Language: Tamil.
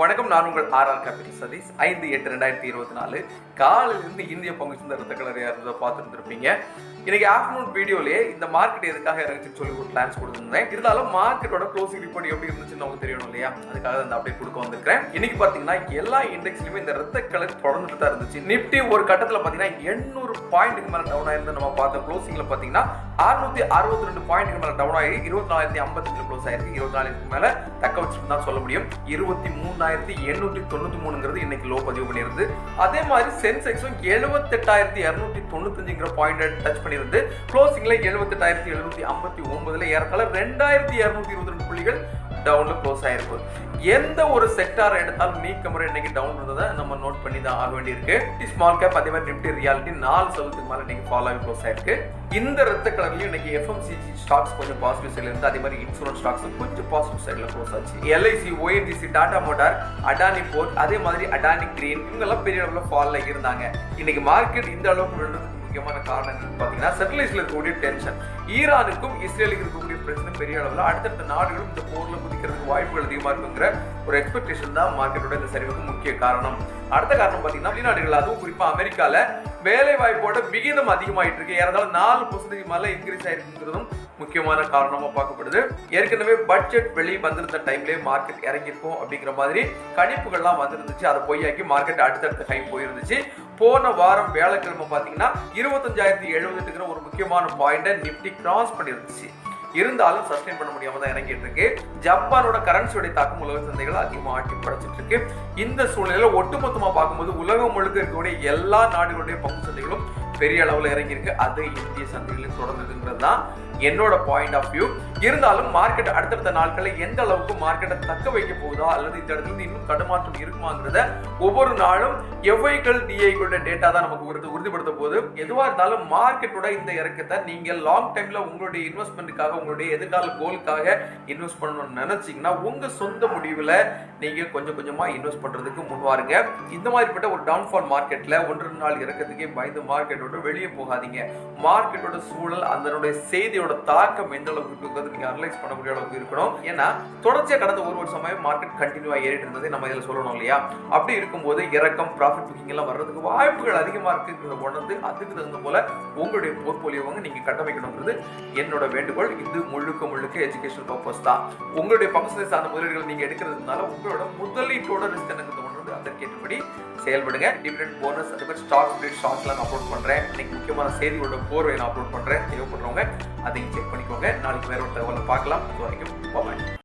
வணக்கம். நான் உங்கள் ஆர்ஆர் கேபிட்டல் சதீஷ். 5/8/2024 காலையிலிருந்து இந்திய பங்கு சந்தை ரத்த கலரையா இருந்ததை பார்த்துருந்துருப்பீங்க. இன்னைக்கு ஆஃப்டர்நூன் வீடியோலயே இந்த மார்க்கெட் எதுக்காக இறங்குச்சுன்னு சொல்லி ஒரு பிளான்ஸ் கொடுத்துருந்தேன். இருந்தாலும் மார்க்கெட்டோட க்ளோசிங் ரிப்போர்ட் எப்படி இருந்துச்சுன்னு நமக்கு தெரியணும் இல்லையா, அதுக்காக அந்த அப்டேட் கொடுக்க வந்திருக்கேன். இன்னைக்கு பாத்தீங்கன்னா எல்லா இண்டெக்ஸ்லயுமே இந்த ரத்த கலர் தொடர்ந்துட்டு தான் இருந்துச்சு. நிப்டி ஒரு கட்டத்துல பாத்தீங்கன்னா 800 பாயிண்ட்டுக்கு மேல டவுன் ஆயிருந்து நம்ம பார்த்த க்ளோசிங்ல பாத்தீங்கன்னா 662 பாயிண்ட்டுக்கு மேல டவுன் ஆகி 24,055 க்ளோஸ் ஆயிருக்கு. 24,000 மேல தக்க வச்சுட்டு தான் சொல்ல முடியும். 23,893 இன்னைக்கு லோ பதிவு பண்ணியிருந்து. அதே மாதிரி சென்செக்ஸும் 78,295 பாயிண்ட் டச் பண்ணியிருந்து க்ளோசிங்ல 78,759 ஏறத்தாழ 2,222 புள்ளிகள் டவுன்ல க்ளோஸ் ஆயிருக்கு. எந்த ஒரு செக்டார் எடுத்தாலும் நீக்கமுறை இன்னைக்கு டவுன் இருந்ததை நம்ம நோட் பண்ணி தான் ஆக வேண்டியிருக்கு. ஸ்மால் கேப் அதே மாதிரி நிப்டி ரியாலிட்டி 4% மேல இன்னைக்கு ஃபாலோ ஆகி க்ளோஸ் ஆயிருக்கு. இந்த ரத்த கலர்லயும் இன்னைக்கு FMCG ஸ்டாக்ஸ் கொஞ்சம் பாசிட்டிவ் சைடுல இருந்து, அதே மாதிரி இன்சூரன்ஸ் ஸ்டாக்ஸ் கொஞ்சம் பாசிட்டிவ் சைடுல க்ளோஸ் ஆச்சு. LIC, ONGC, Tata motor, Adani port, அதே மாதிரி அடானி கிரீன் இவங்க எல்லாம் பெரிய அளவுல ஃபால்ல இருந்தாங்க. இன்னைக்கு மார்க்கெட் இந்த அளவுக்கு விழுறதுக்கு முக்கியமான காரணம் என்னன்னு பாத்தீங்கன்னா செட்டிலைஸ்ல இருக்கக்கூடிய டென்ஷன். ஈரானுக்கும் இஸ்ரேலுக்கு இருக்கக்கூடிய பிரச்சனை பெரிய அளவில் அடுத்தடுத்த நாடுகளும் இந்த போர்ல குதிக்கிறதுக்கு வாய்ப்புகள் அதிகமா இருக்குங்கிற ஒரு எக்ஸ்பெக்டேஷன் தான் மார்க்கெட்டோட இந்த சரிவுக்கு முக்கிய காரணம். அடுத்த காரணம் பாத்தீங்கன்னா வெளிநாடுகள், அதுவும் குறிப்பா அமெரிக்கால வேலை வாய்ப்போட விகிதம் அதிகமாயிட்டு இருக்கு. ஏறதால 4% மேல இன்க்ரீஸ் ஆயிருக்குங்கிறதும் முக்கியமான காரணமா பார்க்கப்படுது. ஏற்கனவே பட்ஜெட் வெளியே வந்திருந்த டைம்லேயே மார்க்கெட் இறங்கிருக்கும் அப்படிங்கிற மாதிரி கணிப்புகள்லாம் வந்துருந்துச்சு. அதை பொய்யாக்கி மார்க்கெட் அடுத்தடுத்த டைம் போயிருந்துச்சு. போன வாரம் வியாழக்கிழமை பாத்தீங்கன்னா 25,078 ஒரு முக்கியமான பாயிண்ட நிப்டி கிராஸ் பண்ணிருந்துச்சு. இருந்தாலும் சஸ்டெயின் பண்ண முடியாம தான் இறங்கிட்டு இருக்கு. ஜப்பானோட கரன்சியோட தாக்கம் உலக சந்தைகள் அதிகமாக ஆட்டி படைச்சிட்டு இருக்கு. இந்த சூழ்நிலையில ஒட்டுமொத்தமா பார்க்கும்போது உலகம் முழுக்க இருக்கக்கூடிய எல்லா நாடுகளுடைய பங்கு சந்தைகளும் பெரிய அளவுல இறங்கி இருக்கு. அது இந்திய சந்தைகளில் தொடர்ந்துங்கிறது தான் என்னோட பாயிண்ட் ஆஃப் வியூ. இருந்தாலும் மார்க்கெட் அடுத்தடுத்த நாட்களில் எந்த அளவுக்கு மார்க்கெட்டை தக்க வைக்க போகுதா அல்லது இந்த இடத்துல இருந்து இன்னும் தடுமாற்றம் இருக்குமாங்கிறத ஒவ்வொரு நாளும் எவ்வைகள் டிஐகளோட டேட்டா தான் நமக்கு உறுதிப்படுத்த போது. எதுவா இருந்தாலும் மார்க்கெட்டோட இந்த இறக்கத்தை நீங்க லாங் டைம்ல உங்களுடைய இன்வெஸ்ட்மெண்ட்டுக்காக, உங்களுடைய எதிர்கால கோலுக்காக இன்வெஸ்ட் பண்ணணும்னு நினைச்சீங்கன்னா உங்க சொந்த முடிவுல நீங்க கொஞ்சம் கொஞ்சமா இன்வெஸ்ட் பண்றதுக்கு முன்வாருங்க. இந்த மாதிரிப்பட்ட ஒரு டவுன்ஃபால் மார்க்கெட்ல 1-2 நாள் இறக்கத்துக்கே பயந்து மார்க்கெட்டோட வெளியே போகாதீங்க. மார்க்கெட்டோட சூழல், அதனுடைய செய்தியோட தாக்கம் எந்த அளவுக்கு நீங்க அனலைஸ் பண்ணக்கூடிய அளவுக்கு இருக்கணும். ஏன்னா தொடர்ச்சியா கடந்த ஒரு வருஷமாவே மார்க்கெட் கண்டினியூவா ஏறிட்டு இருந்ததை நம்ம இதுல சொல்லணும் இல்லையா. அப்படி இருக்கும்போது இறக்கம், ப்ராஃபிட் புக்கிங் எல்லாம் வர்றதுக்கு வாய்ப்புகள் அதிகமா இருக்குங்கிறத உணர்ந்து அதுக்கு தகுந்த போல உங்களுடைய போர்ட்போலியோவை நீங்க கட்டமைக்கணுங்கிறது என்னோட வேண்டுகோள். இது முழுக்க எஜுகேஷன் பர்பஸ் தான். உங்களுடைய பங்கு சார்ந்த முதலீடுகள் நீங்க எடுக்கிறதுனால உங்களோட முதலீட்டோட ரிஸ்க் எனக்கு உணர்ந்து அதற்கேற்றபடி செயல்படுங்க. டிவிடெண்ட், போனஸ், அதே மாதிரி ஸ்டாக் ஸ்பிளிட் ஷார்ட்ஸ்லாம் நான் அப்லோட் பண்றேன். இன்னைக்கு முக்கியமான செய்திகளோட போர்வை நான் அப்லோட் பண்றேன். தேவைப்படுறவங்க அதையும் செக் பண்ணிக்கோங்க. நாளைக்கு வேற ஒரு தகவலை பார்க்கலாம். அது வரைக்கும் பாய்.